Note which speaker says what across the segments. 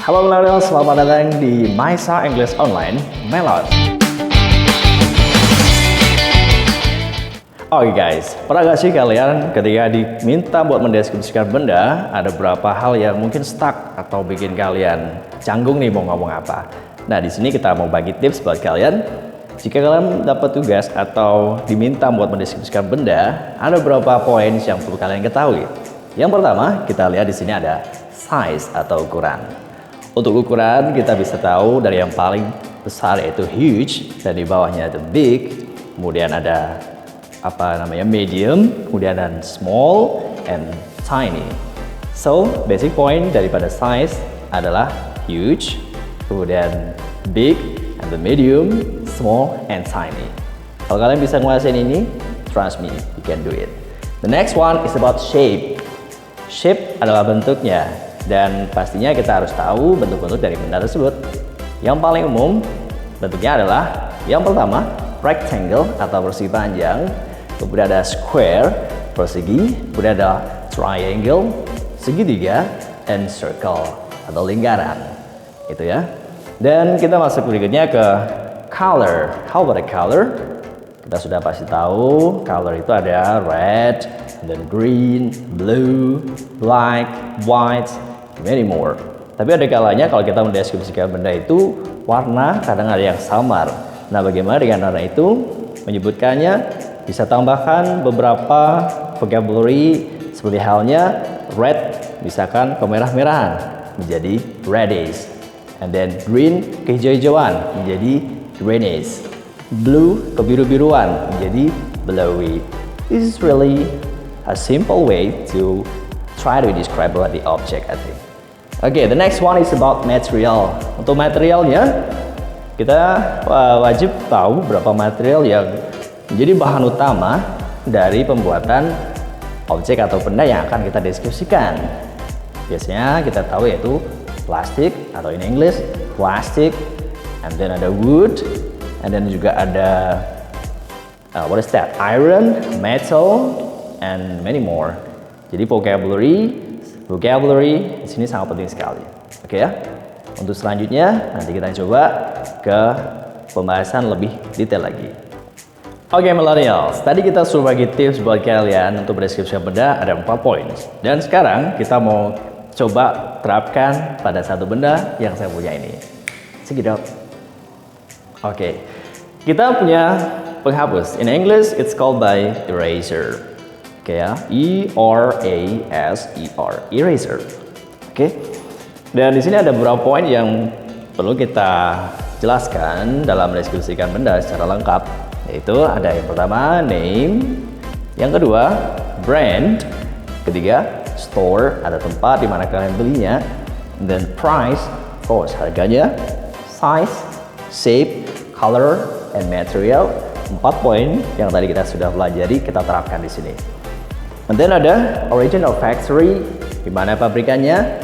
Speaker 1: Halo milenial, selamat datang di Maisa English Online Melon. Oke guys, pernah gak sih kalian ketika diminta buat mendeskripsikan benda, ada beberapa hal yang mungkin stuck atau bikin kalian canggung nih mau ngomong apa? Nah, di sini kita mau bagi tips buat kalian. Jika kalian dapat tugas atau diminta buat mendeskripsikan benda, ada beberapa poin yang perlu kalian ketahui. Yang pertama, kita lihat di sini ada size atau ukuran. Untuk ukuran kita bisa tahu dari yang paling besar yaitu huge, dan di bawahnya ada big, kemudian ada medium, kemudian ada small and tiny. So basic point daripada size adalah huge, kemudian big, and the medium, small and tiny. Kalau kalian bisa nguasain ini, trust me, you can do it. The next one is about shape. Shape adalah bentuknya. Dan pastinya kita harus tahu bentuk-bentuk dari benda tersebut. Yang paling umum bentuknya adalah yang pertama rectangle atau persegi panjang, kemudian ada square persegi, kemudian ada triangle segitiga, and circle atau lingkaran. Itu ya. Dan kita masuk berikutnya ke color. How about the color? Kita sudah pasti tahu color itu ada red, then green, blue, black, white, many more. Tapi ada kalanya kalau kita mendeskripsikan benda itu warna kadang ada yang samar. Nah, bagaimana dengan warna itu? Menyebutkannya bisa tambahkan beberapa vocabulary seperti halnya red, misalkan kemerah-merahan menjadi reddish, and then green kehijau-hijauan menjadi greenish, blue kebiru-biruan menjadi bluey. This is really a simple way to try to describe about the object, I think. Okay, the next one is about material. Untuk materialnya, kita wajib tahu berapa material yang menjadi bahan utama dari pembuatan objek atau benda yang akan kita deskripsikan. Biasanya kita tahu yaitu plastik atau in English plastic, and then ada wood, and then juga ada what is that? Iron, metal, and many more. Jadi vocabulary di sini sangat penting sekali. Oke ya. Untuk selanjutnya nanti kita coba ke pembahasan lebih detail lagi. Oke millennials, tadi kita sudah bagi tips buat kalian untuk mendeskripsikan benda ada 4 poin. Dan sekarang kita mau coba terapkan pada satu benda yang saya punya ini. Check it out. Oke. Kita punya penghapus. In English it's called by eraser. Oke ya, E-R-A-S-E-R, eraser. Oke. Dan di sini ada beberapa poin yang perlu kita jelaskan dalam mendeskripsikan benda secara lengkap. Yaitu ada yang pertama name, yang kedua brand, ketiga store, ada tempat di mana kalian belinya, dan price, cost, harganya, size, shape, color, and material. 4 poin yang tadi kita sudah pelajari kita terapkan di sini. And then ada origin of factory, di mana pabrikannya,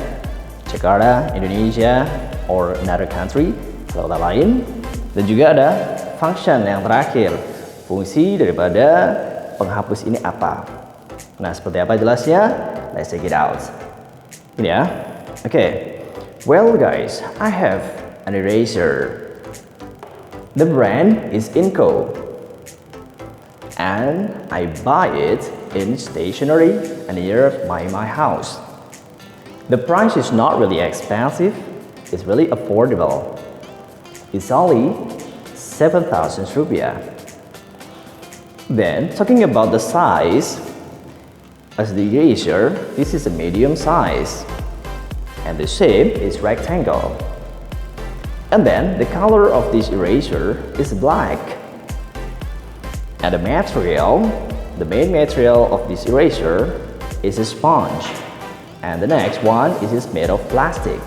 Speaker 1: Jakarta, Indonesia, or another country, kota lain. Dan juga ada function yang terakhir, fungsi daripada penghapus ini apa. Nah, seperti apa jelasnya? Let's check it out. Ini ya. Okay. Well guys, I have an eraser. The brand is Inco, and I buy it in stationery near my house. The price is not really expensive, it's really affordable. It's only 7,000 rupiah. Then talking about the size, as the eraser, this is a medium size, and the shape is rectangle. And then the color of this eraser is black. And the material, the main material of this eraser is a sponge. And the next one is made of plastic.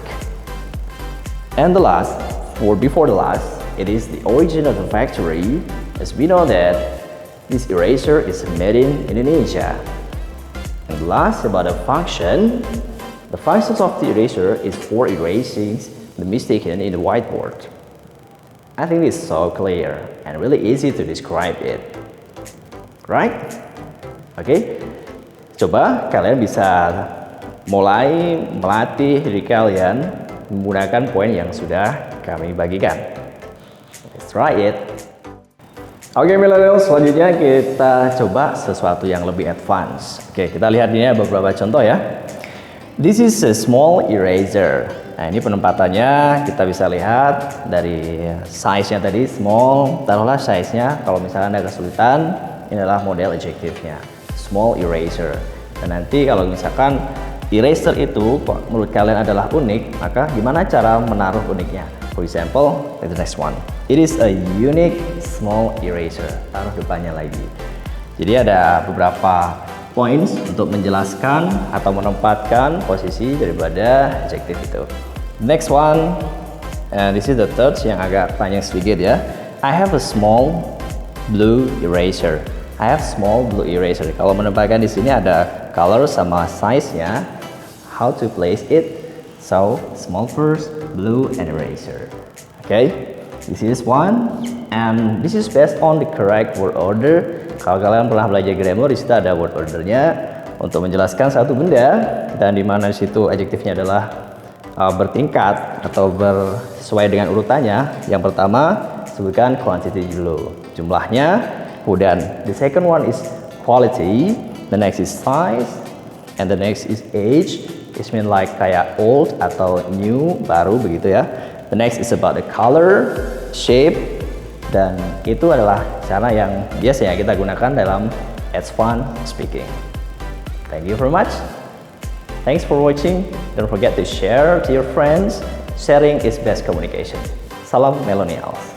Speaker 1: And the last, before the last, it is the origin of the factory, as we know that this eraser is made in Indonesia. And the last about the function, the functions of the eraser is for erasing the mistake in the whiteboard. I think it's so clear and really easy to describe it. Right? Oke. Coba kalian bisa mulai melatih diri kalian menggunakan poin yang sudah kami bagikan. Let's try it. Oke millennials, selanjutnya kita coba sesuatu yang lebih advance. Oke, kita lihat ini beberapa contoh ya. This is a small eraser. Nah, ini penempatannya kita bisa lihat dari size-nya tadi, small. Taruhlah size-nya, kalau misalnya ada kesulitan, ini adalah model adjektifnya, small eraser. Dan nanti kalau misalkan eraser itu menurut kalian adalah unik, maka gimana cara menaruh uniknya? For example, the next one. It is a unique small eraser. Taruh depannya lagi. Jadi ada beberapa points untuk menjelaskan atau menempatkan posisi daripada adjektif itu. Next one, and this is the third yang agak panjang sedikit ya. I have a small blue eraser. I have small blue eraser. Kalau menempatkan di sini ada color sama size-nya. How to place it? So small first, blue and eraser. Okay, this is one, and this is based on the correct word order. Kalau kalian pernah belajar grammar, di situ ada word ordernya untuk menjelaskan satu benda dan di mana di situ adjektifnya adalah bertingkat atau sesuai dengan urutannya. Yang pertama sebutkan quantity dulu, jumlahnya. Kemudian the second one is quality, the next is size, and the next is age. It mean like kayak old atau new, baru begitu ya. The next is about the color, shape, dan itu adalah cara yang biasanya kita gunakan dalam advanced speaking. Thank you very much. Thanks for watching. Don't forget to share to your friends. Sharing is best communication. Salam millennials.